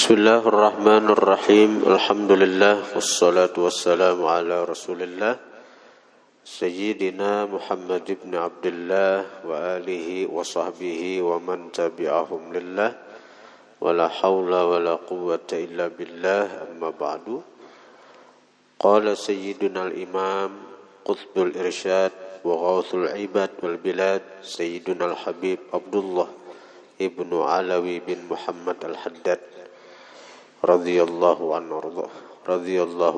Bismillahirrahmanirrahim. Alhamdulillah wassalatu wassalamu ala Rasulillah Sayyidina Muhammad ibn Abdullah wa alihi wa sahbihi wa man tabi'ahum lillah wa la hawla wa la quwwata illa billah, amma ba'du. Qala Sayyiduna al-Imam Qutbul Irsyad wa Ghawthul Ibad wal Bilad Sayyiduna al-Habib Abdullah ibnu Alawi bin Muhammad al-Haddad radhiyallahu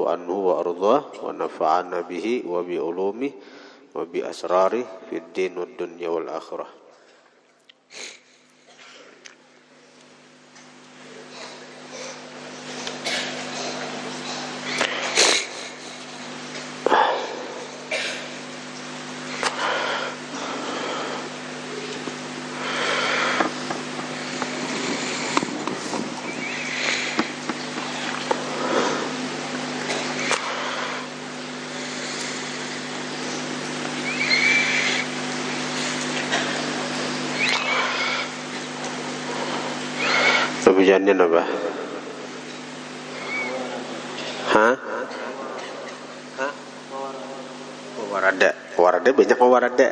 anhu wa ardhah wa nafa'ana bihi wa bi ulumi wa bi asrari fid din wad dunya wal akhirah. Tujuannya apa? Warada banyak warada.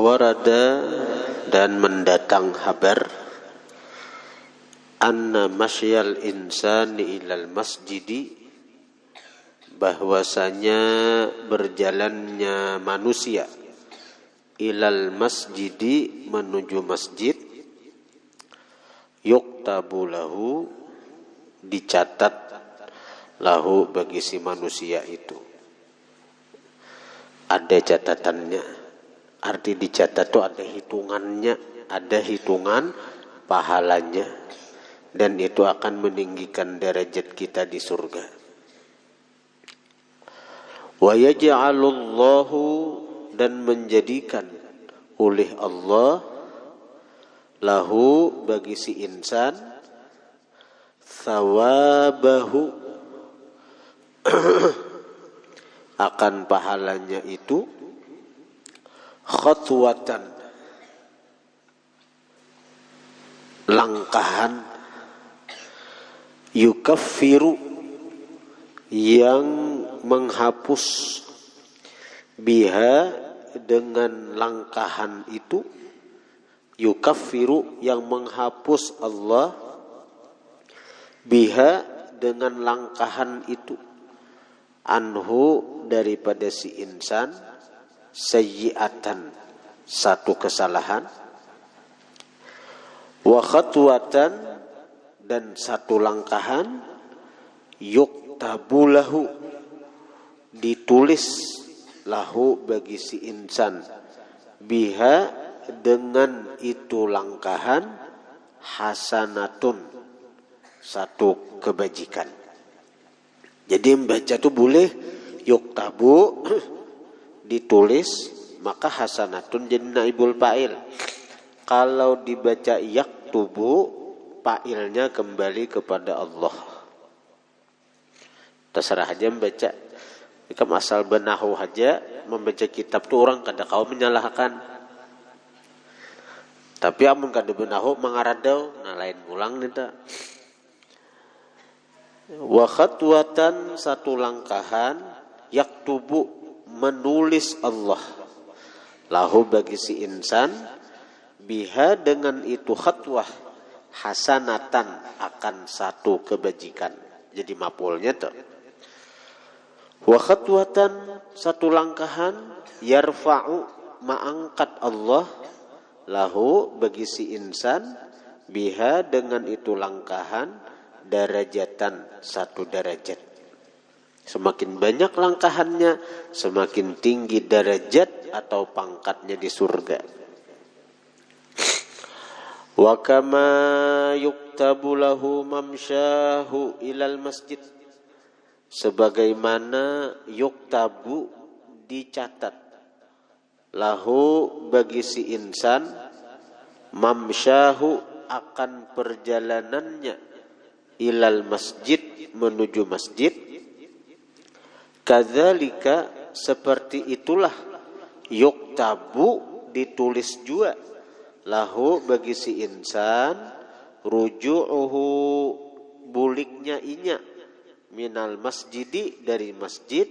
Warada dan mendatang kabar anna masyal insani ilal masjidi, bahwasanya berjalannya manusia ilal masjidi, menuju masjid, yuktabu lahu, dicatat lahu, bagi si manusia itu ada catatannya. Arti dicatat itu ada hitungannya, ada hitungan pahalanya, dan itu akan meninggikan derajat kita di surga. Wa yaj'alullahu, dan menjadikan oleh Allah, lahu, bagi si insan, thawabahu, akan pahalanya itu, khatwatan, langkahan, yukaffiru, yang menghapus, biha, dengan langkahan itu, yukaffiru, yang menghapus Allah, biha, dengan langkahan itu, anhu, daripada si insan, sayyi'atan, satu kesalahan, wa khatwatan, dan satu langkahan, yuktabu lahu, ditulis lahu, bagi si insan, biha, dengan itu langkahan, hasanatun, satu kebajikan. Jadi membaca itu boleh yuktabu, ditulis, maka hasanatun jadi naibul fa'il. Kalau dibaca yaktubu, fa'ilnya kembali kepada Allah. Terserah aja membaca. Jika asal benahu aja membaca kitab tu orang kada kau menyalahkan. Tapi amun kada benahu mengaradau, nah lain ulang nita. Wa khatwatan, satu langkahan, yaktubu, menulis Allah, lahu, bagi si insan, biha, dengan itu khatwah, hasanatan, akan satu kebajikan. Jadi mapulnya tuh Wa khatwatan, satu langkahan, yarfa'u, mengangkat Allah, lahu, bagi si insan, biha, dengan itu langkahan, darajatan, satu derajat. Semakin banyak langkahannya, semakin tinggi derajat atau pangkatnya di surga. Wa kama yuktabu lahu mamsyahu ilal masjid, sebagaimana yuktabu, dicatat, lahu, bagi si insan, mamsyahu, akan perjalanannya, ilal masjid, menuju masjid. Kadzalika, seperti itulah, yuktabu, ditulis juga, lahu, bagi si insan, ruju'uhu, buliknya inya, minal masjidi, dari masjid,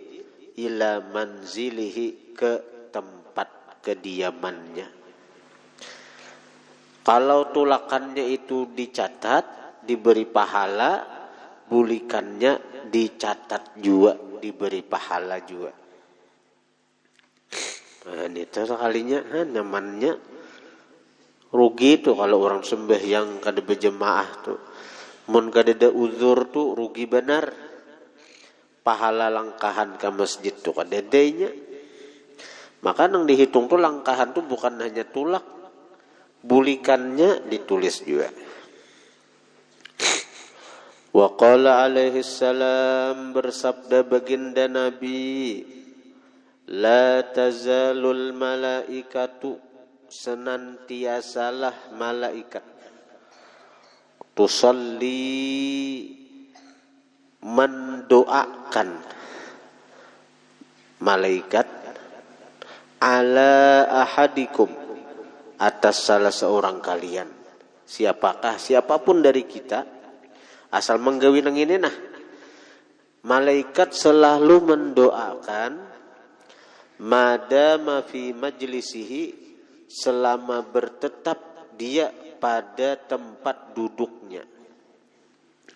ila manzilihi, ke tempat kediamannya. Kalau tulakannya itu dicatat, diberi pahala, bulikannya dicatat juga, diberi pahala juga. Nah, ini kalinya nyamannya rugi tuh kalau orang sembahyang kada berjemaah tuh. Mun kada ada uzur tuh rugi benar. Pahala langkahan ke masjid tuh kada adanya. Maka yang dihitung tuh langkahan tuh bukan hanya tulak, bulikannya ditulis juga. Wa qala alaihi salam, bersabda baginda Nabi, la tazalul malaikatu, senantiasalah malaikat, tusalli, mendoakan, malaikat, ala ahadikum, atas salah seorang kalian. Siapapun dari kita, asal menggawi nang ini nah, malaikat selalu mendoakan, madama fi majlisihi, selama bertetap dia pada tempat duduknya.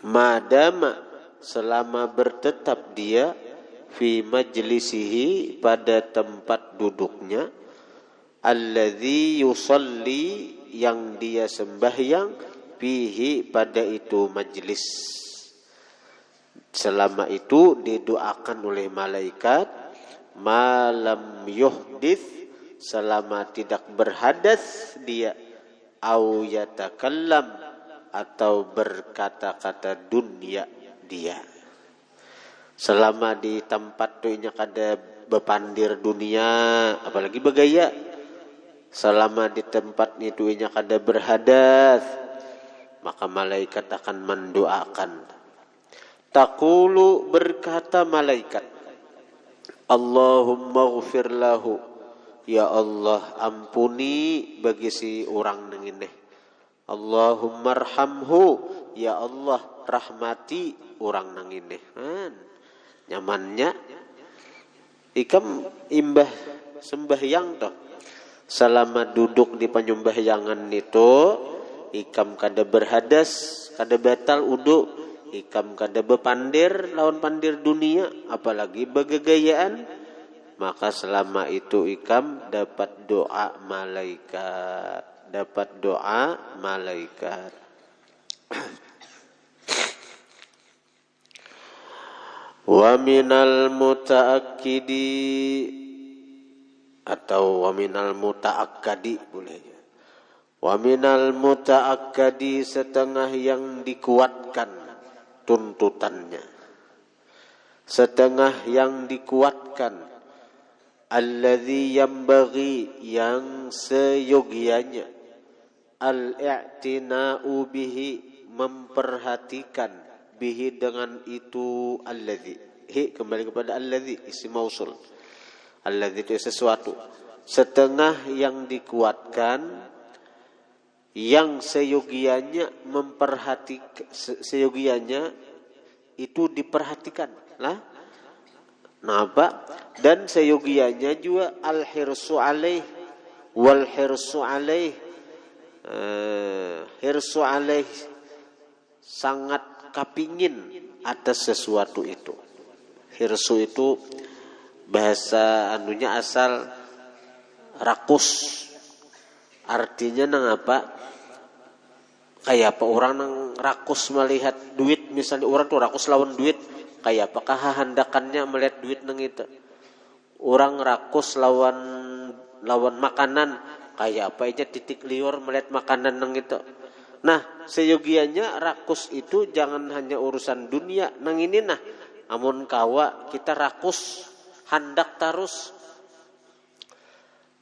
Madama, selama bertetap dia, fi majlisihi, pada tempat duduknya, alladzi yusalli, yang dia sembahyang, fihi, pada itu majlis. Selama itu didoakan oleh malaikat, malam yuhdith, selama tidak berhadas dia, au yatakallam, atau berkata-kata dunia dia. Selama di tempat tu nya kada bepandir dunia, apalagi bergaya. Selama di tempat itu nya kada berhadas, maka malaikat akan mendoakan. Taqulu, berkata malaikat, Allahumma ghfir lahu, ya Allah ampuni bagi si orang nang ini. Allahumma arhamhu, ya Allah rahmati orang nang ini. Nyamannya ikam imbah sembahyang toh. Selama duduk di penyembahyangan itu, ikam kada berhadas, kada batal wudu, ikam kada bepandir lawan pandir dunia, apalagi begegayaan, maka selama itu ikam dapat doa malaikat, dapat doa malaikat. Wa minal mutaakkidi, atau wa minal mutaakkadi boleh. Wa minal mutaakkadi, setengah yang dikuatkan tuntutannya, setengah yang dikuatkan, alladzi yambaghi, yang seyogianya, al-i'tina'u bihi, memperhatikan, bihi, dengan itu, alladzi, kembali kepada alladzi, isim mausul. Alladzi itu sesuatu, setengah yang dikuatkan, yang seyogianya memperhatikan, seyogianya itu diperhatikan lah. Napa? Dan seyogianya juga al-hirsu alaih, wal hirsu alaih, hirsu alaih, sangat kapingin atas sesuatu itu. Hirsu itu bahasa anunya asal rakus. Artinya nang apa? Kayak apa orang nang rakus melihat duit, misalnya orang tuh rakus lawan duit, kayak apakah hendakannya melihat duit nang itu? Orang rakus lawan makanan, kayak apa aja titik liur melihat makanan nang itu. Nah, seyogianya rakus itu jangan hanya urusan dunia nang ini nah. Amun kawa kita rakus hendak terus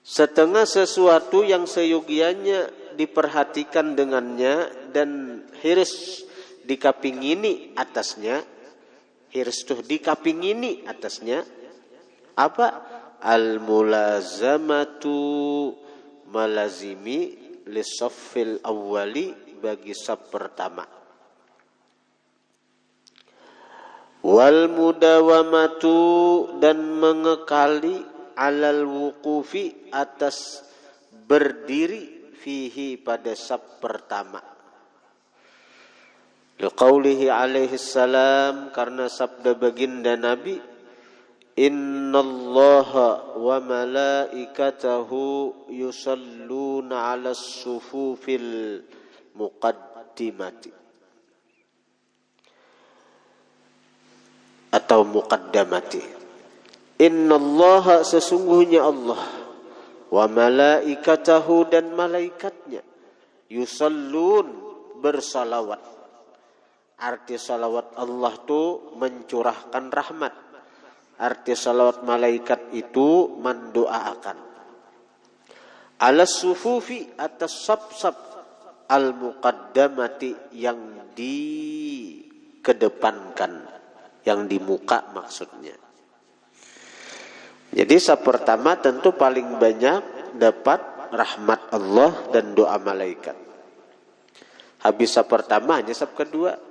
setengah sesuatu yang seyogianya diperhatikan dengannya dan hirs dikapingini atasnya. Hirs tuh dikapingini atasnya apa? Al-mulazamatu malazimi lisaffil awwali bagi saf pertama. Wal mudawamatu dan mengekali alal wuqufi atas berdiri fihi pada saf pertama. Liqaulihi alaihi salam, karena sabda baginda Nabi, innallaha wa malaikatahu yusalluna 'alas sufufil muqaddimati atau muqaddamati. Innallaha sesungguhnya Allah, wa malaikatahu dan malaikatnya, yusallun bersalawat. Arti salawat Allah itu mencurahkan rahmat. Arti salawat malaikat itu mendoakan. Alas sufufi atas sab-sab al-muqaddamati yang dikedepankan, yang di muka maksudnya. Jadi saf pertama tentu paling banyak dapat rahmat Allah dan doa malaikat. Habis saf pertama hanya saf kedua.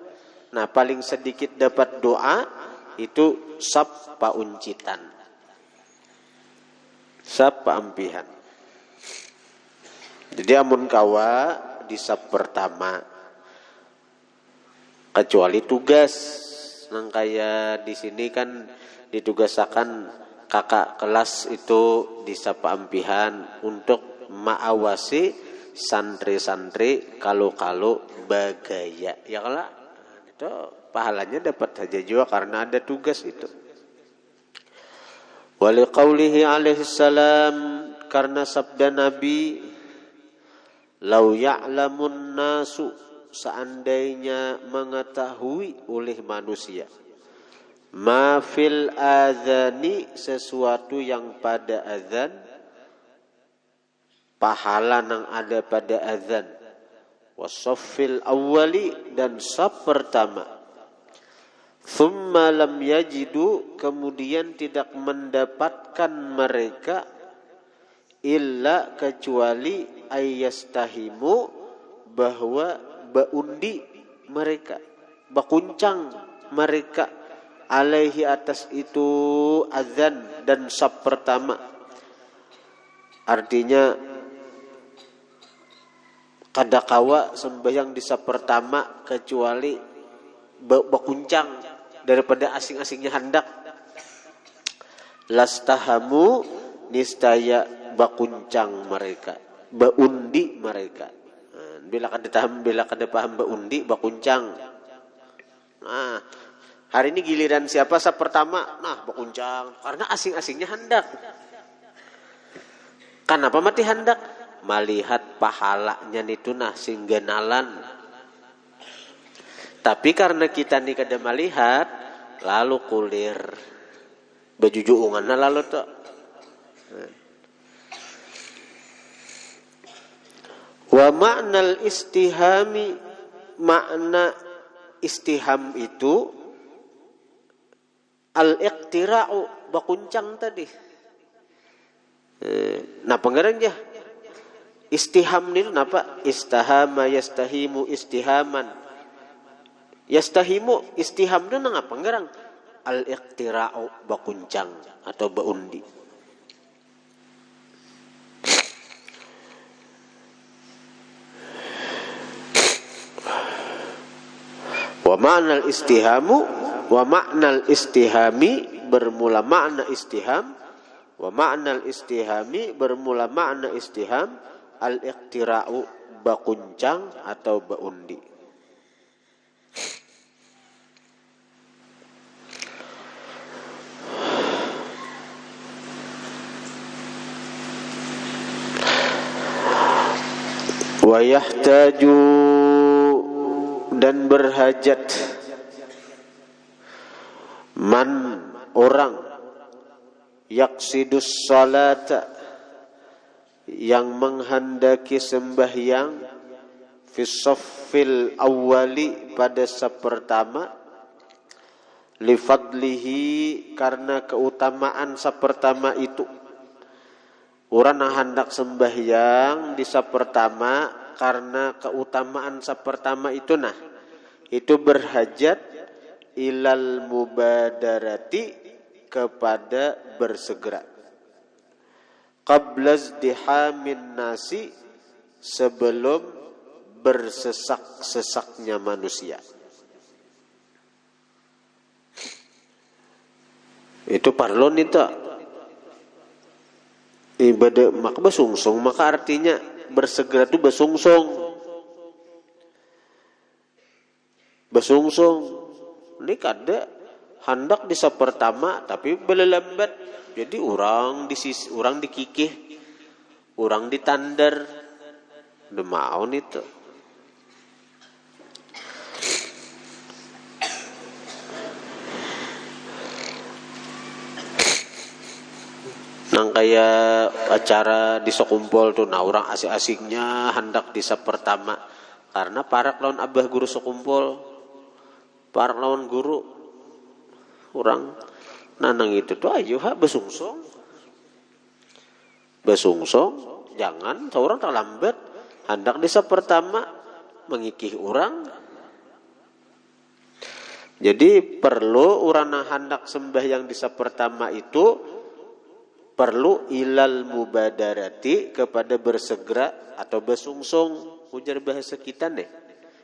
Nah, paling sedikit dapat doa itu saf pauncitan. Saf paampihan. Jadi amun kawa di saf pertama kecuali tugas nang kaya di sini kan ditugasakan kakak kelas itu di saf paampihan untuk maawasi santri-santri kalau bagaya ya kalau itu pahalanya dapat saja juga karena ada tugas itu. Wali qaulihi alaihi salam, karena sabda Nabi, lau ya'lamun nasu, seandainya mengetahui oleh manusia, ma fil adzani, sesuatu yang pada azan, pahala yang ada pada azan, wasaffil awwali dan saf pertama, thumma lam yajidu, kemudian tidak mendapatkan mereka, illa kecuali ayyastahimu, bahwa baundi mereka, bakuncang mereka, alaihi atas itu azan dan saf pertama. Artinya kadakawa sembahyang di saf pertama kecuali bakuncang daripada asing-asingnya hendak. Lastahamu, nistaya bakuncang mereka, baundi mereka. Bila kada paham baundi, bakuncang. Nah, hari ini giliran siapa saf pertama? Nah, bakuncang karena asing-asingnya hendak. Kenapa mati hendak? Melihat pahalanya itu nah singgenalan. Tapi karena kita ni kada melihat, lalu kulir bajujuunganna lalu tuh. Wa ma'nal istihami, makna istiham itu al-iqtira'u, bakuncang tadi. Nah, pengerangnya istiham ni napa? Istahama yastahimu istihaman. Yastahimu istiham tu nang apa ngerang? Al-iqtira'u, bakuncang atau baundi. Wa ma'nal istihamu wa ma'nal istihami bermula makna istiham, wa makna istihami bermula makna istiham al-iqtira'u bakuncang atau baundi. Wa yahtaju dan berhajat man orang yaqsidus salata yang menghendaki sembahyang fi shaffil awwali pada saf pertama li fadlihi karena keutamaan saf pertama itu. Orang yang hendak sembahyang di saf pertama karena keutamaan saf pertama itu itu berhajat ilal mubadarati kepada bersegera. Qabla izdihamin nasi sebelum bersesak-sesaknya manusia. Itu parlon itu. Ibadah maka besungsung, maka artinya bersegera itu besungsung. Besungsung. Ini kada hendak di saf pertama tapi belelambat. Jadi orang dikikih, orang ditandar. Demaun itu. Nang kayak acara di sekumpul tuh, orang asik-asiknya hendak di saf pertama karena parak lawan abah guru sekumpul, parak lawan guru, orang nanang itu tuh ayo besungsong, jangan seorang terlambat hendak di saf pertama mengikih orang. Jadi perlu orang yang hendak sembahyang di saf pertama itu perlu ilal mubadarati kepada bersegera atau besungsung, ujar bahasa kita nih.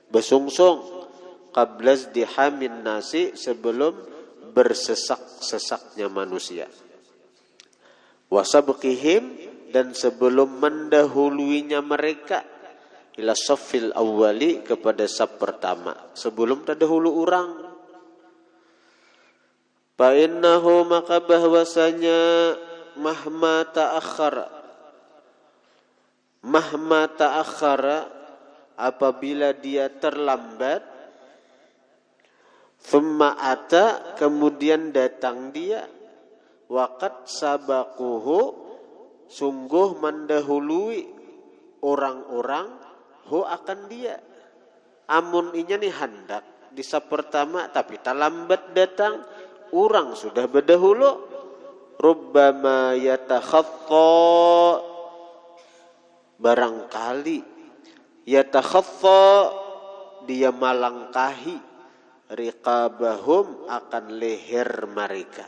Besungsung qabla izdihamin nasi sebelum bersesak-sesaknya manusia. Wasabqihim dan sebelum mendahuluinya mereka ila shaffil awwali kepada saf pertama, sebelum terdahulu orang. Fa innahu maka bahwasanya mahma ta'akhara apabila dia terlambat, thumma ata kemudian datang dia, waqad sabaquhu sungguh mendahului orang-orang hu akan dia. Amun inya nih hendak di saf pertama tapi terlambat datang, orang sudah berdahulu. Rubbama yatakhatta barangkali yatakhatta dia malangkahi riqabahum akan leher mereka.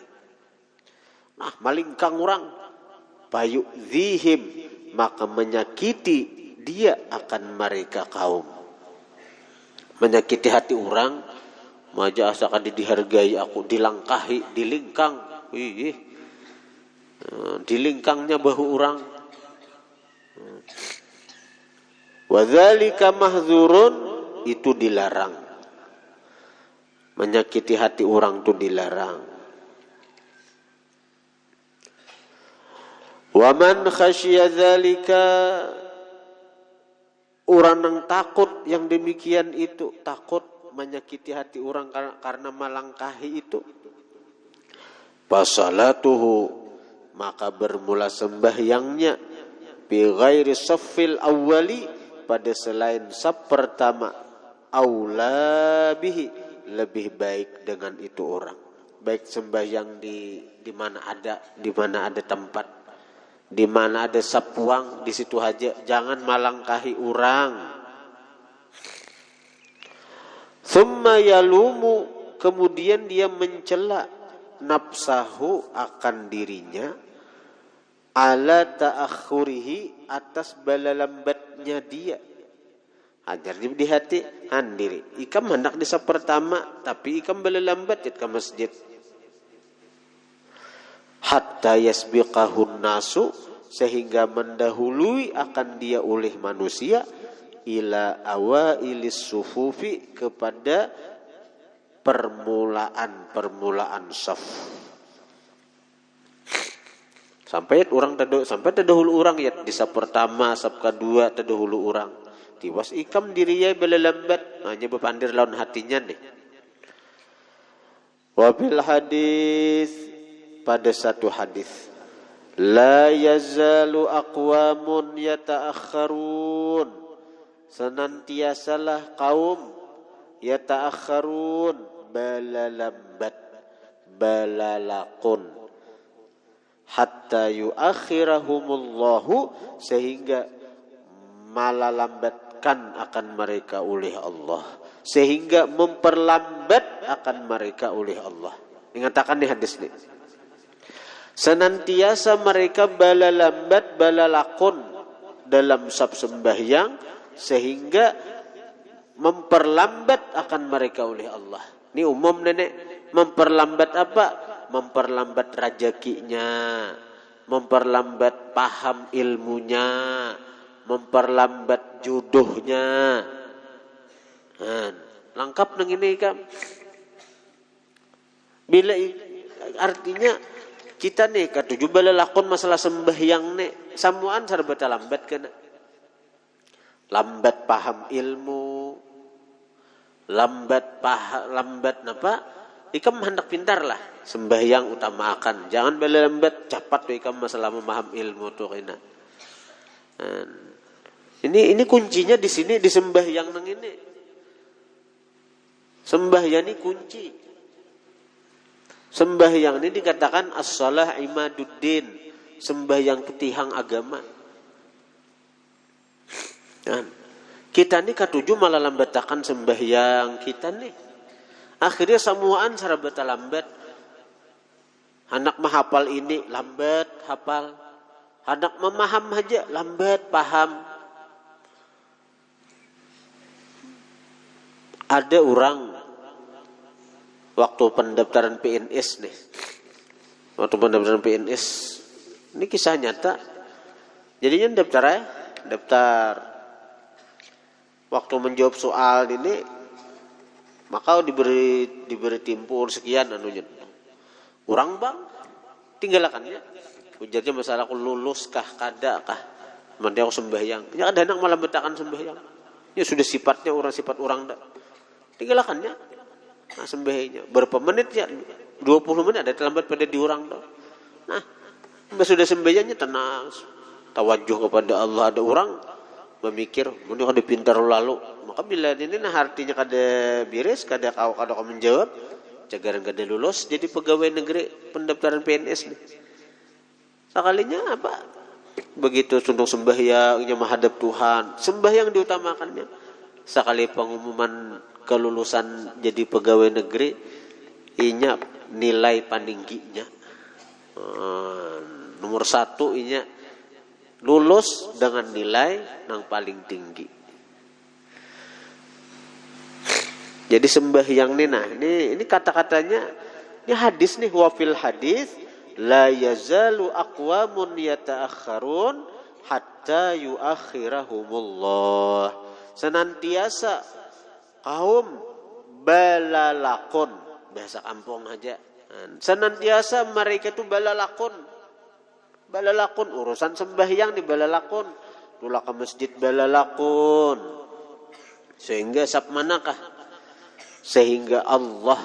Nah, malingkang orang bayu zihim maka menyakiti dia akan mereka kaum. Menyakiti hati orang, maja asakan dihargai aku dilangkahi, dilingkang. Dilingkangnya bahu orang. Wadzalika mahdzurun itu dilarang. Menyakiti hati orang itu dilarang. Wa man khasyiya dzalika orang yang takut yang demikian itu, takut menyakiti hati orang karena malangkahi itu. Fasalatuhu maka bermula sembahyangnya bi ghairi shaffil awwali pada selain saf pertama, aula bihi lebih baik dengan itu orang. Baik sembahyang di mana ada tempat, di mana ada sapuang, di situ aja, jangan malangkahi orang. Thumma yalumu kemudian dia mencela nafsahu akan dirinya ala ta'akhurihi atas balalambatnya dia. Ajar di hati handiri. Ikam hendak di saf pertama tapi ikam balalambat ke masjid. hatta yasbiqahun nasu, sehingga mendahului akan dia oleh manusia, ila awailis sufufi, kepada permulaan saf. Sampai orang terdahulu orang ya di saf pertama, saf kedua terdahulu orang. Tiwas ikam dirinya belalambat, hanya berpandir lawan hatinya nih. Wabil hadis, pada satu hadis, la yazalu aqwamun yata'akharun, senantiasalah kaum yata'akharun, balalambat, balalakun, hatta yuakhirahumullahu, sehingga malalambatkan akan mereka oleh Allah, sehingga memperlambat akan mereka oleh Allah. Dikatakan di hadis ini, senantiasa mereka balalambat, balalakun dalam sab sembahyang, sehingga memperlambat akan mereka oleh Allah. Ini umum nenek, memperlambat apa? Memperlambat rezekinya, memperlambat paham ilmunya, memperlambat jodohnya. Lengkap nang ini kan. Bila artinya kita nih katuju balalakon masalah sembahyang nih, samuan sarbata lambat kena. Lambat paham ilmu, lambat napa? Ikam hendak pintar lah, sembahyang utamakan. Jangan lambat cepat ikam masalah memaham ilmu tuh kena. Ini kuncinya di sini, di sembahyang nang ini. Sembahyang ini kunci. Sembahyang ini dikatakan as-shalah imaduddin, sembahyang ketihang agama. Kita ini katuju malah lambatakan sembahyang kita nih. Akhirnya semuaan sarabata lambat. Anak menghafal ini lambat hafal. Anak memaham aja lambat paham. Ada orang waktu pendaftaran PNS nih. Waktu pendaftaran PNS, ini kisah nyata. Jadinya daftar. Waktu menjawab soal ini, maka diberi timpur sekian anunya. Orang bang, tinggalkannya. Ujarnya masalah aku lulus kah, kada kah. Mandi aku sembahyang. Ya ada anak malah betakan sembahyang. Ya sudah sifat orang dah. Tinggalkannya. Nah sembahyangnya. Berapa menit ya? 20 menit ada terlambat pada di orang dah. Nah, sudah sembahyangnya tenang. Tawajuh kepada Allah. Ada orang memikir, mending kada pintar lalu. Maka bila ini nah artinya kada beres, kada kau menjawab, cagaran kada lulus jadi pegawai negeri pendaftaran PNS nih. Sekalinya apa? Begitu sundung sembahyangnya menghadap Tuhan, sembahyang diutamakannya. Sekali pengumuman kelulusan jadi pegawai negeri, inya nilai paningginya. Nomor 1 inya lulus dengan nilai yang paling tinggi. Jadi sembahyang nih, nah ini kata-katanya, ini hadis nih, wafil hadis, la yazalu aqwamun yata'akharun hatta yuakhirahumullah. Senantiasa kaum balalakon, bahasa kampung aja. Senantiasa mereka itu balalakon. Balalakun, urusan sembahyang di balalakun. Tulah ke masjid balalakun. Sehingga sab manakah? Sehingga Allah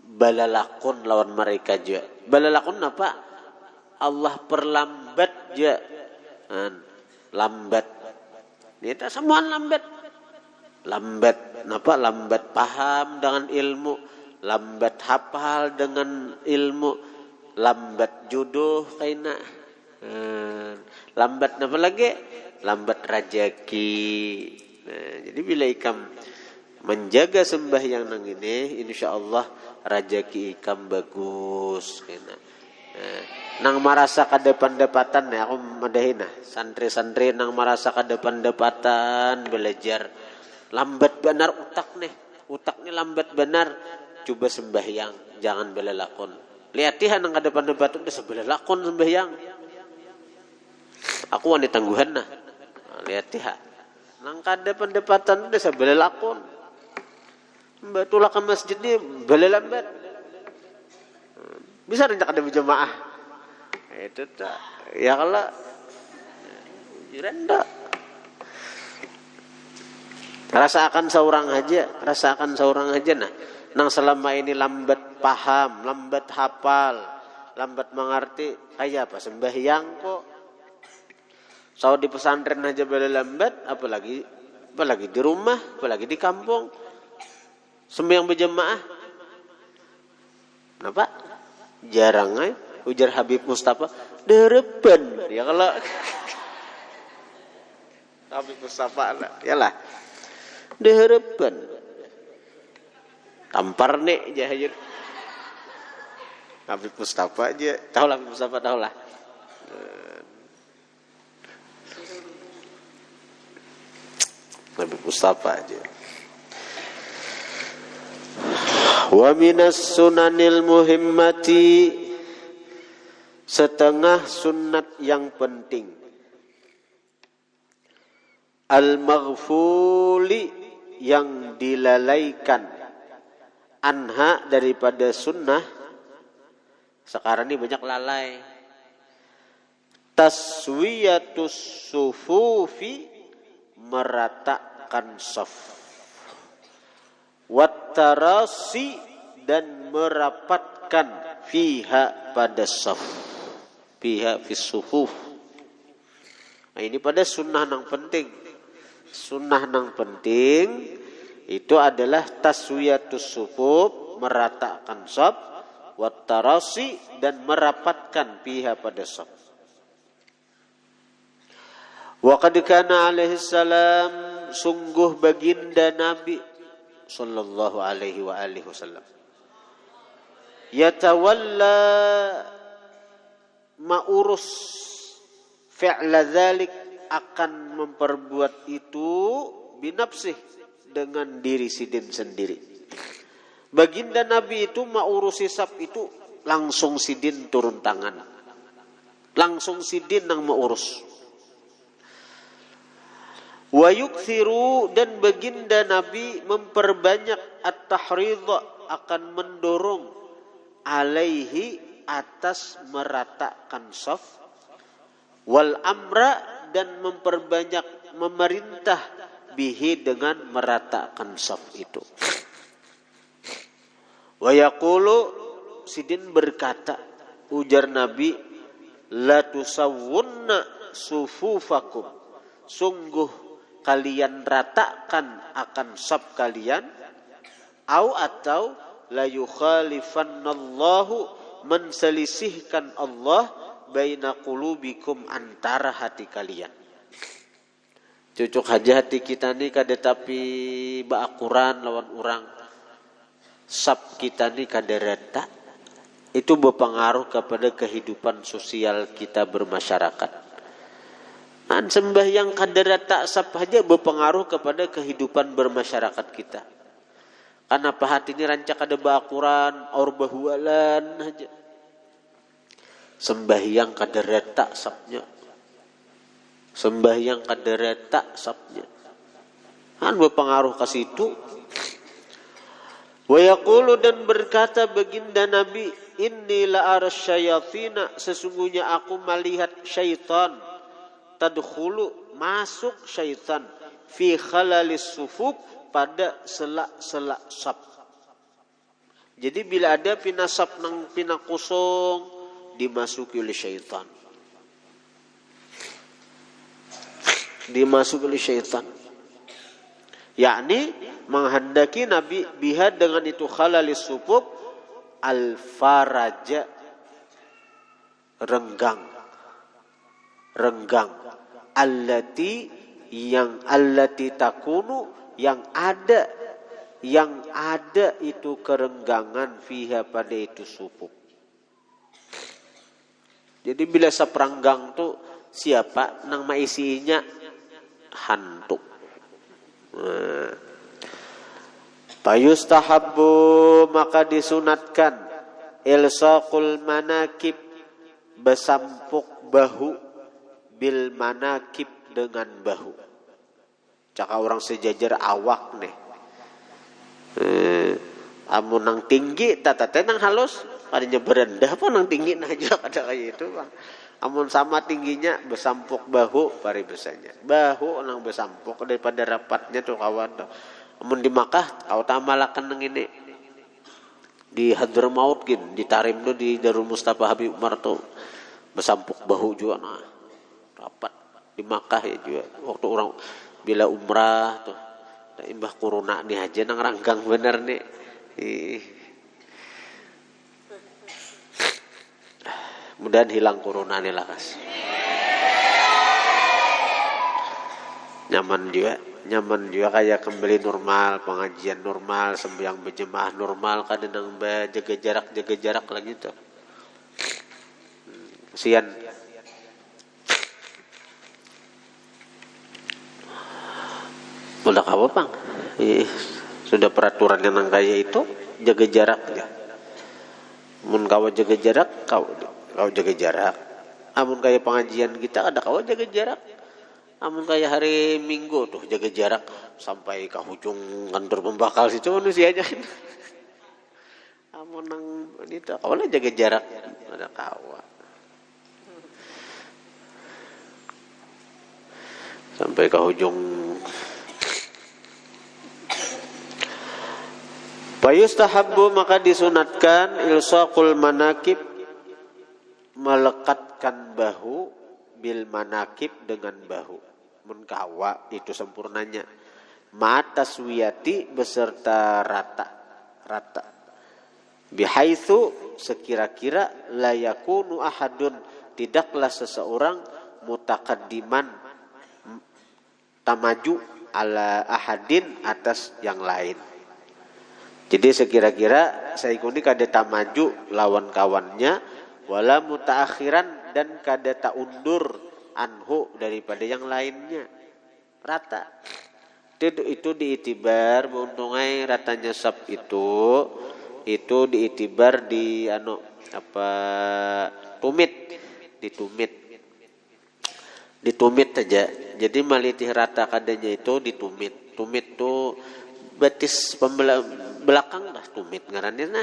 balalakun lawan mereka je. Balalakun apa? Allah perlambat je. Lambat. Ini tak semuaan lambat. Lambat. Napa? Lambat paham dengan ilmu. Lambat hafal dengan ilmu. Lambat jodoh kaina. Lambat apa lagi? Lambat rezeki. Nah, jadi bila ikam menjaga sembahyang nang ini, insyaallah rezeki ikam bagus kaina. Nang marasa kada pendapatan ya aku madahin santri-santri nang marasa kada pendapatan belajar lambat benar utaknya lambat benar, coba sembahyang jangan belalakon. Liatihan nang kadepan-depan udah sebelah lakon sembahyang. Aku wanita tangguhan nah. Liatihan nang kadepan-depatan udah sebelah lakon. Mbak tulah ke masjid ni balik lambat. Bisa rencana ada berjamaah. Itu tak. Ya kalau rendah. Rasakan seorang aja nah. Nang selama ini lambat paham, lambat hafal, lambat mengerti, kayak apa sembahyang kok. Kalau di pesantren aja boleh lambat, apalagi di rumah, apalagi di kampung. Sembahyang berjamaah. Kenapa? Jarang ujar Habib Mustafa, derepan. Ya kalau Habib Mustafa lah, yalah. Derepan. Tampar nih jahir. Habib Mustafa aja. Tahu lah Habib Mustafa, tahu lah. Habib Mustafa aja. Wa minas sunanil muhimmati, setengah sunat yang penting. Al-maghfuli, yang dilalaikan. Anha, daripada sunnah. Sekarang ini banyak lalai. Taswiyatus sufufi, meratakan saf. Wattarasi, dan merapatkan fiha, pada saf. Fiha fis sufuf. Nah, ini pada sunnah nang penting. Sunnah nang penting itu adalah taswiyatus sufuf, meratakan saf, wattarasi, dan merapatkan fiha, pada saf. Wa qad kana alaihi salam, sungguh baginda Nabi sallallahu alaihi wa alihi wasallam, yatawalla, ma'urus, fi'la dzalik, akan memperbuat itu, binafsih, dengan diri sidin sendiri. Baginda Nabi itu ma'urusi saf itu langsung sidin turun tangan. Langsung sidin yang ma'urus. Wa yukthiru, dan baginda Nabi memperbanyak at-tahridha, akan mendorong, alaihi, atas meratakan saf, wal amra, dan memperbanyak memerintah, bihi, dengan meratakan saf itu. Wa yaqulu, sidin berkata, ujar Nabi, la tusawwunna sufufakum, sungguh kalian ratakan akan saf kalian, atau la yukhalifannallahu, menselisihkan Allah, baina qulubikum, antara hati kalian. Cucuk aja hati kita ni kada tapi baakuran lawan orang. Sab kita ni kada reta. Itu berpengaruh kepada kehidupan sosial kita bermasyarakat. An sembahyang kada reta sab aja berpengaruh kepada kehidupan bermasyarakat kita. Kenapa hati ni rancak kada baakuran, aur bahualan aja. Sembahyang kada reta sabnya. Sembahyang kada reta sabnya. Kan berpengaruh ke situ. Wa yaqulu, dan berkata baginda Nabi, inni la arasyayatina, sesungguhnya aku melihat syaitan, tadkhulu, masuk syaitan, fi khalalis sufuf, pada sela-sela saf. Jadi bila ada pina saf nang pina kosong, dimasuki oleh syaitan. Dimasuki oleh syaitan. Yakni menghendaki Nabi biha, dengan itu khalalis sufuf, al-faraja, renggang. Allati, allati takunu, yang ada itu kerenggangan, fiha, pada itu sufuf. Jadi bila seperanggang tu siapa nang maisinya hantu. Payustahabbu, maka disunatkan, ilsaqul manakib, besampuk bahu, bil manakib, dengan bahu. Caka orang sejajar awak nih. Amun nang tinggi tata nang halus, kadinya berendah pun nang tinggi aja kada kayak itu bang. Amun sama tingginya besampuk bahu pari besarnya. Bahu nang besampuk daripada rapatnya tuh kawan tuh. Amun di Makkah kau tamalakan nang ini. Di Hadramaut gin, di Tarim tuh di Darul Mustafa Habib Umar tuh besampuk bahu juga nah. Rapat di Makkah ya juga. Waktu orang bila umrah tuh imbah corona nih aja nang ranggang bener nih. Mudahan hilang corona nih lah kas. Nyaman juga kayak kembali normal, pengajian normal, sembahyang berjemaah normal, kadang jaga jarak lagi tuh. Kasihan. Udah apa bang? Sudah peraturan yang kayak itu jaga jarak ya. Mun kau jaga jarak, kau jaga jarak. Amun kayak pengajian kita ada kau jaga jarak. Amun kayak hari Minggu tuh jaga jarak sampai ke ujung kantor pembakal situ manusianya. Amun nang itu kau lah jaga jarak ada kau. Sampai ke ujung. Fayustahabbu, maka disunatkan ilsaqul manakib, melekatkan bahu, bil manakib, dengan bahu. Munkawa itu sempurnanya. Mataswiyati, beserta rata. Bihaitsu, sekira-kira la yakunu ahadun, tidaklah seseorang mutakaddiman, tamaju ala ahadin, atas yang lain. Jadi sekira-kira saikuni kada tamaju lawan kawannya, wala mutaakhiran, dan kada taundur anhu daripada yang lainnya. Rata. Itu diitibar beuntungai ratanya sab itu diitibar di ditumit aja. Jadi malitih rata kadanya itu ditumit. Tumit tuh batis belakang dah tumit ngarannya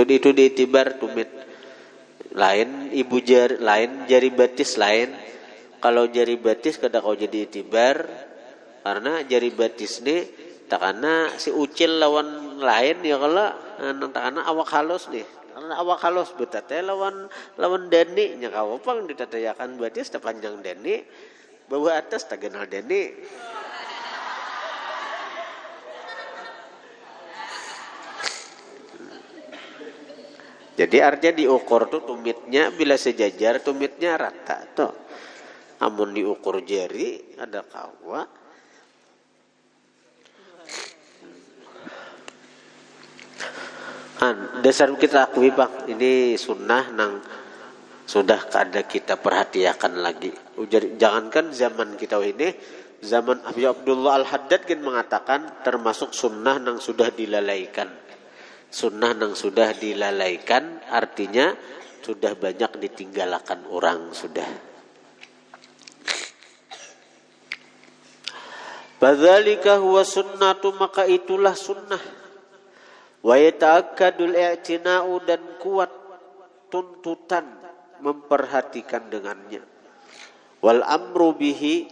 itu diitibar tumit. Lain ibu jari, lain jari batis lain. Kalau jari batis kada kau jadi itibar karena jari batis nih takana si ucil lawan lain ya kalau takana awak halus nih. Karena awak halus betate lawan dani nya kau pang ditatayakan batis tepanjang dani bawa atas tak kenal dani. Jadi artinya diukur tuh tumitnya bila sejajar, tumitnya rata tuh. Amun diukur jari ada kawa. Dasar kita akui bang, ini sunnah nang sudah kada kita perhatikan lagi. Jangankan zaman kita ini, zaman Abdullah Al-Haddad kan mengatakan termasuk sunnah nang sudah dilalaikan. Sunnah nang sudah dilalaikan artinya sudah banyak ditinggalkan orang sudah. Badzalika huwa sunnatu, maka itulah sunnah. Wa yata'akkadul i'tina'u, dan kuat tuntutan memperhatikan dengannya. Wal amru bihi,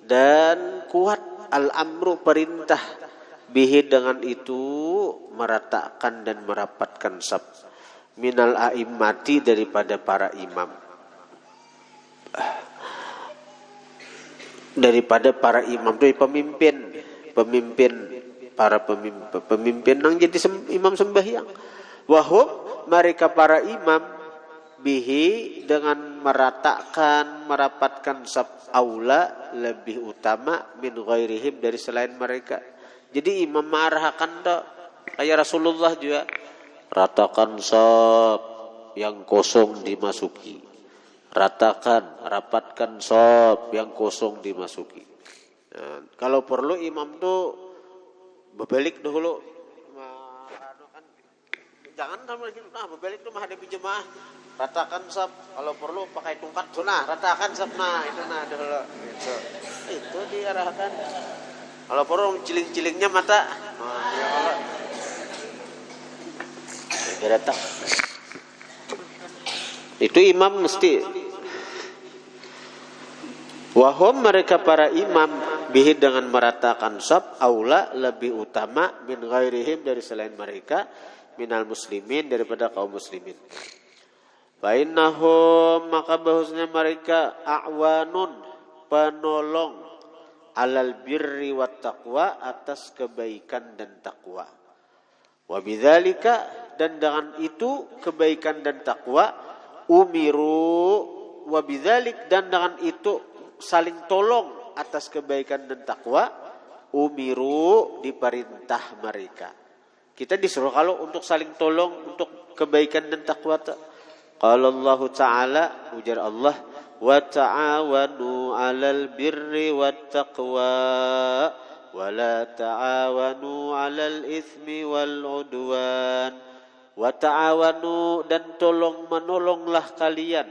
dan kuat al-amru perintah bihi dengan itu meratakan dan merapatkan sab minal a'immati daripada para imam. Daripada para imam itu pemimpin nang jadi imam sembahyang. Wahum, mereka para imam, bihi, dengan meratakan merapatkan sab aula, lebih utama min ghairihim, dari selain mereka. Jadi imam mengarahkan dak kayak Rasulullah juga ratakan sab yang kosong dimasuki. Rapatkan sab yang kosong dimasuki. Nah, kalau perlu imam tuh berbalik dahulu Jangan sama gitu, nah berbalik itu menghadapi jemaah, ratakan sab, kalau perlu pakai tongkat tuh, nah ratakan sab, nah itu nah dulu, itu diarahkan. Kalau perlu ciling-cilingnya mata, nah ya kalau dia datang, itu imam mesti. Wahum mereka para imam bihi dengan meratakan sab aula lebih utama min ghairihim dari selain mereka. Minal muslimin daripada kaum muslimin. Fa innahum maka bahusnya mereka a'wanun penolong alal birri wat taqwa atas kebaikan dan takwa. Wa bidzalika dan dengan itu kebaikan dan takwa umiru wa bidzalik dan dengan itu saling tolong atas kebaikan dan takwa umiru diperintah mereka. Kita disuruh kalau untuk saling tolong untuk kebaikan dan takwa. Qala Allah Ta'ala ujar Allah wa ta'awanu 'alal birri wat taqwa wa la ta'awanu 'alal itsmi wal 'udwan. Wa ta'awanu dan tolong menolonglah kalian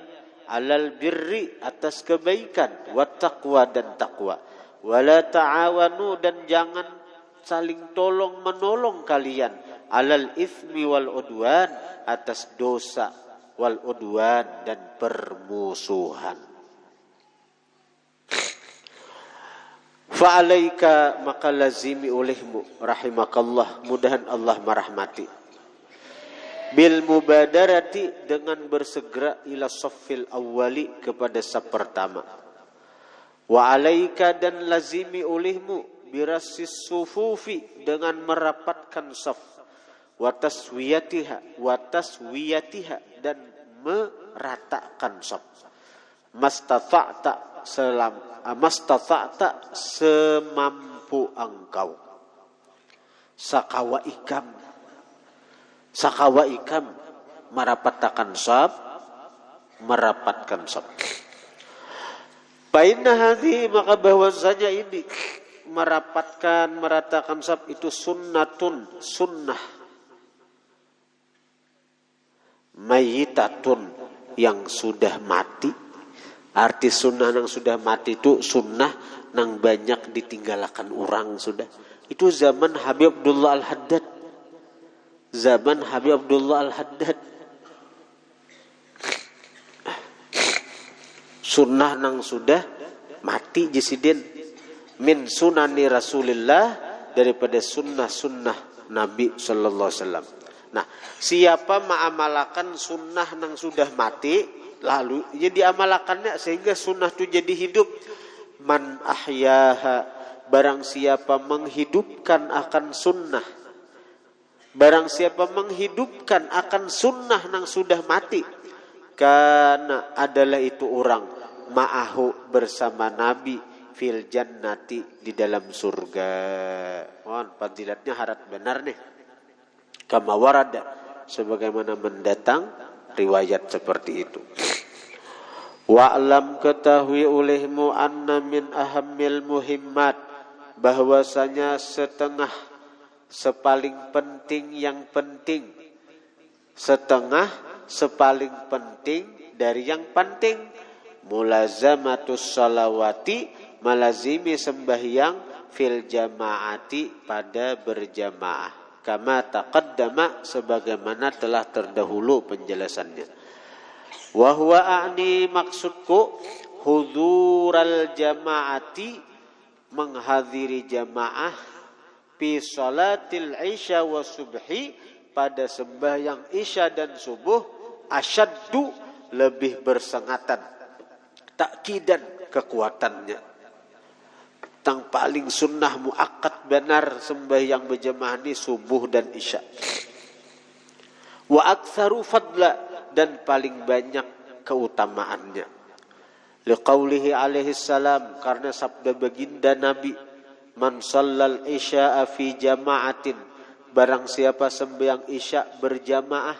'alal birri atas kebaikan wat taqwa dan takwa. Wa la ta'awanu dan jangan saling tolong menolong kalian alal itsmi wal udwan atas dosa wal udwan dan permusuhan. Fa alaika maka lazimi olehmu rahimakallah mudahan Allah merahmati bil mubadarati dengan bersegera ila saffil awwali kepada saf pertama. Wa alaika dan lazimi olehmu birasis sufufi dengan merapatkan saf wa taswiyatiha dan meratakan saf mastata'ta semampu engkau sakawa ikam merapatkan saf Bainna hadhi maka bahwasanya ini meratakan saf itu sunnah mayitatun yang sudah mati. Arti sunnah yang sudah mati itu sunnah yang banyak ditinggalkan orang sudah. Itu zaman Habib Abdullah Al-Haddad. Sunnah yang sudah mati jisidin. Min sunani Rasulillah daripada sunnah Nabi sallallahu alaihi wasallam. Nah, siapa mengamalkan sunnah yang sudah mati lalu ia diamalkannya sehingga sunnah itu jadi hidup. Man ahyaha barang siapa menghidupkan akan sunnah. Barang siapa menghidupkan akan sunnah yang sudah mati. Karena adalah itu orang ma'ahu bersama Nabi fil jannati di dalam surga. Mohon fadilatnya harat benar nih. Kama warada sebagaimana mendatang riwayat seperti itu. Wa'lam ketahui olehmu anna min ahammil muhimmat bahwasanya sepaling penting dari yang penting mulazamatus salawati malazimi sembahyang fil jamaati pada berjamaah kama taqaddama sebagaimana telah terdahulu penjelasannya. Wa huwa a'ni maksudku hudural jamaati menghadiri jamaah fi salatil isya wa subhi pada sembahyang isya dan subuh asyaddu lebih bersengatan takkidan kekuatannya. Tang paling sunnah muakkad benar sembahyang berjamaah ini subuh dan isya. Wa aktsaru fadla dan paling banyak keutamaannya. Liqaulihi alaihi salam karena sabda baginda Nabi man shallal isya'a fi jama'atin barang siapa sembahyang isya berjamaah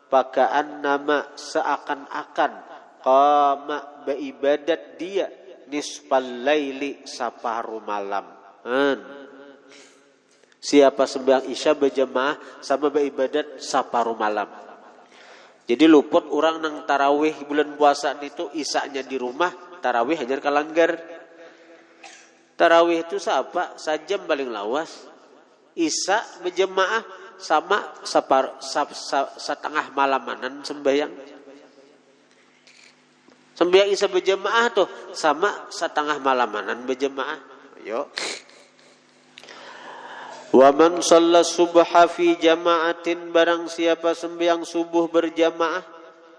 paka'annama seakan-akan qama beribadat dia nisfal laili saparuh malam. Siapa sembahyang isya berjamaah sama beribadat separuh malam. Jadi luput orang nang tarawih bulan puasa itu isanya di rumah, tarawih hanya kalanggar. Tarawih itu sajam paling lawas. Isya berjamaah sama setengah malamanan sembahyang. Sembahyang isya berjamaah tuh sama setengah malamanan berjamaah. Ayo. Wa man shalla subha fi jama'atin, barang siapa sembahyang subuh berjamaah,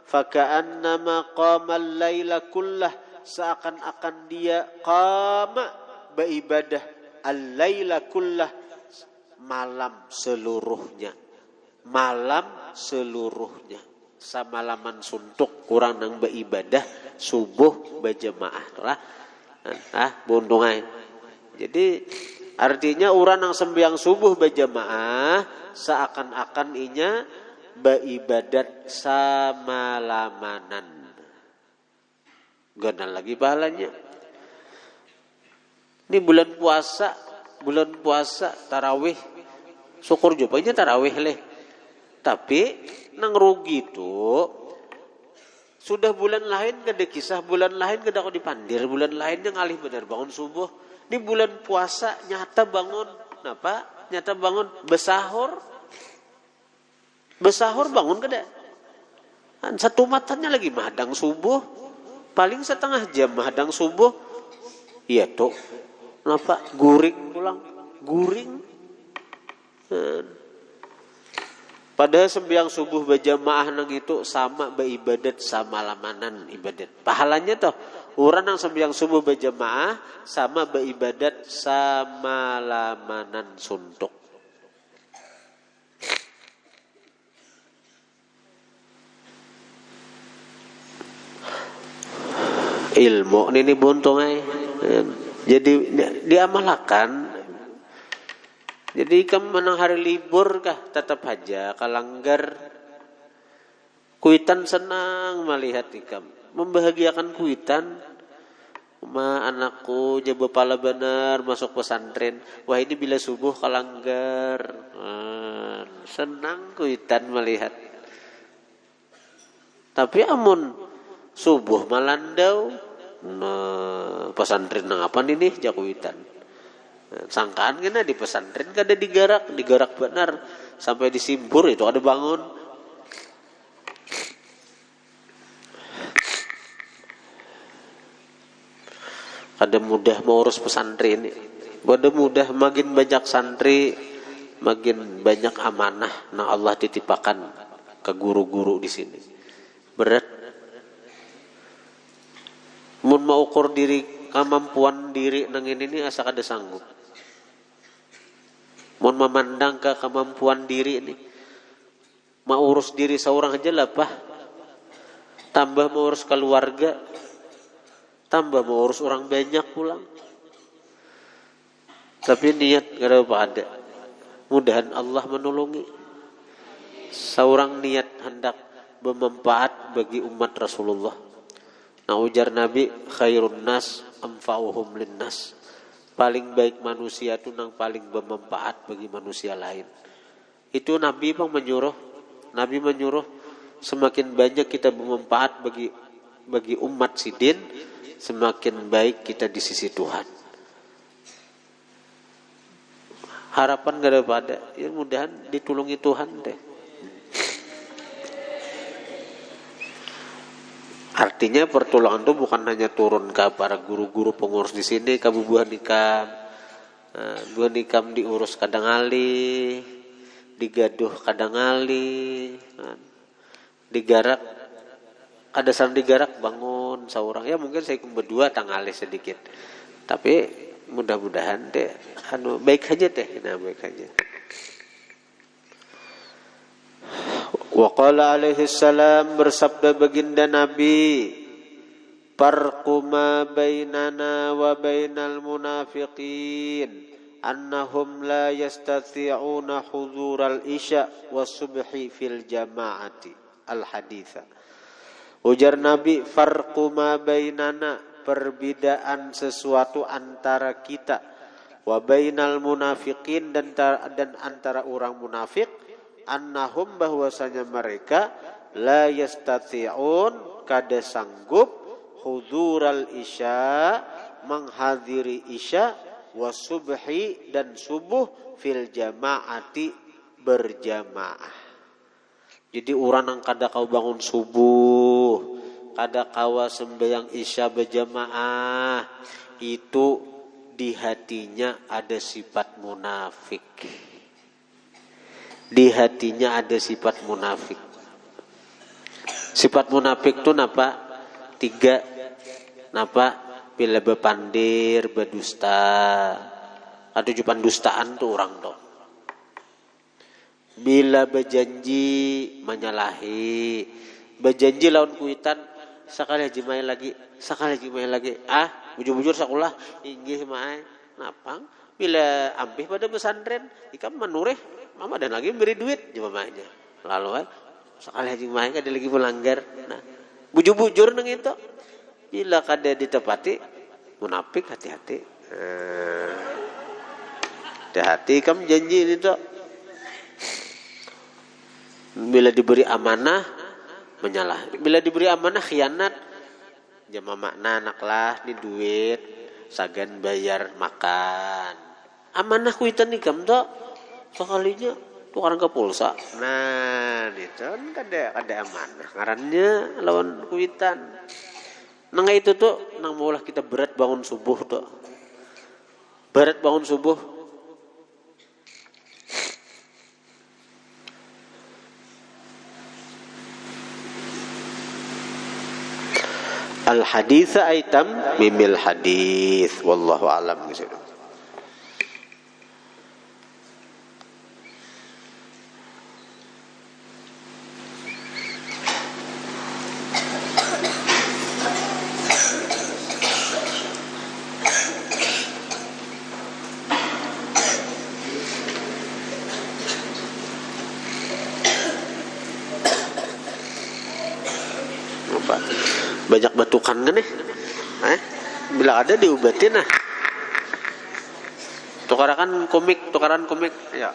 faka'annama qama al-laila kullah, seakan-akan dia qama beribadah al-laila kullah, malam seluruhnya. Malam seluruhnya. Samalaman suntuk kurang nang beribadah subuh berjamaah lah. Buntungai. Jadi artinya orang yang sembahyang subuh berjamaah seakan-akan inya beribadat samalamanan. Gana lagi pahalanya. Ini bulan puasa tarawih. Syukur jupanya tarawih leh. Tapi nang rugi itu sudah bulan lain kada kisah, bulan lain kada kau dipandir, bulan lain yang alih benar bangun subuh. Ini bulan puasa nyata bangun, kenapa? Nyata bangun besahur bangun kada? Satu matanya lagi mahadang subuh, paling setengah jam mahadang subuh, iya tuh, kenapa? Guring pulang, guring. Padahal sembahyang subuh berjamaah nang itu sama beribadat sama lamanan ibadat. Pahalanya toh orang yang sembahyang subuh berjamaah sama beribadat sama lamanan suntuk. Ilmu ini buntung ay. Jadi diamalkan. Jadi kamu menang hari libur kah tetap aja kalanggar. Kuitan senang melihat ikam, membahagiakan kuitan. Ma anakku jaba pala benar masuk pesantren. Wah ini bila subuh kalanggar. Senang kuitan melihat. Tapi amun subuh malandau, pesantren nang apa nih jakuitan. Sangkaan kena di pesantren kada digarak benar sampai disimbur itu ada bangun. Kada mudah mau urus pesantren. Kada mudah makin banyak santri, makin banyak amanah nah Allah titipakan ke guru-guru di sini. Berat. Mun mau ukur diri kemampuan diri nang ini asa kada sanggup. Mau memandang ke kemampuan diri ini, mau urus diri seorang aja lah pak, tambah mau urus keluarga, tambah mau urus orang banyak pulang. Tapi niat kada ada. Mudahan Allah menolongi. Seorang niat hendak bermanfaat bagi umat Rasulullah. Nah ujar Nabi, khairun nas anfa'uhum linnas. Paling baik manusia itu nang paling bermanfaat bagi manusia lain. Itu Nabi bang menyuruh. Nabi menyuruh semakin banyak kita bermanfaat bagi umat sidin, semakin baik kita di sisi Tuhan. Harapan gak ada pada. Ya mudahan ditulungi Tuhan deh. Artinya pertolongan itu bukan hanya turun ke para guru-guru pengurus di sini, ke bubuhan ikam. Bubuhan ikam diurus kadang ali, digaduh kadang ali, digarak. Ada saran digarak bangun seorang. Ya mungkin saya berdua tangali sedikit. Tapi mudah-mudahan deh, baik aja deh, baik aja. Waqala alaihi salam, bersabda baginda Nabi, farqu ma bainana wa bainal munafiqin annahum la yastati'una hudural isya wa subhi fil jama'ati. Al haditha. Ujar Nabi, farqu ma bainana, perbedaan sesuatu antara kita, wa bainal munafiqin dan antara orang munafik annahum bahwasanya mereka la yastati'un kada sanggup hudural isya menghadiri isya wasubhi dan subuh fil jamaati berjamaah. Jadi orang yang kada kau bangun subuh, kada kawa sembahyang isya berjamaah, itu di hatinya ada sifat munafik. Di hatinya ada sifat munafik. Sifat munafik itu napa? 3. Napa? Bila bepandir, berdusta. Ada jupan dustaan tuh orang tuh. Bila berjanji menyalahi, berjanji lawan kuitan sekali haji main lagi, bujur-bujur sakulah inggih main napang bila ampih pada pesantren ikam manureh mama dan lagi beri duit je mamanya lalu sekali haji main kada lagi melanggar. Nah bujur-bujur nang itu bila kada ditepati munafik, hati-hati. Hati-hati kam janji ini tuh. Bila diberi amanah menyalah, bila diberi amanah khianat. Jama makna anak lah ni duit sagan bayar makan. Amanah kuitan ikam tuh sekalinya tuh orang ke pulsa. Nah, itu kan kada amanah. Ngarannya lawan kuitan. Nang itu tuh nang maulah kita berat bangun subuh tuh. Berat bangun subuh. Al hadits aitam mimil hadis wallahu alam gitu. Banyak batukan kan bila ada diobatin tukaran komik ya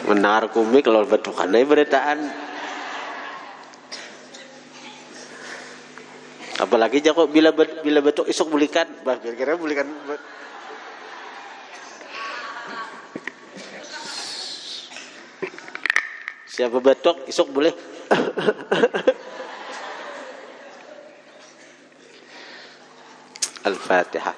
mendengar komik lalu batukan beritaan apalagi jago bila batuk isuk bulikan kira-kira bulikan. Siapa batuk isuk boleh. Al-Fatihah.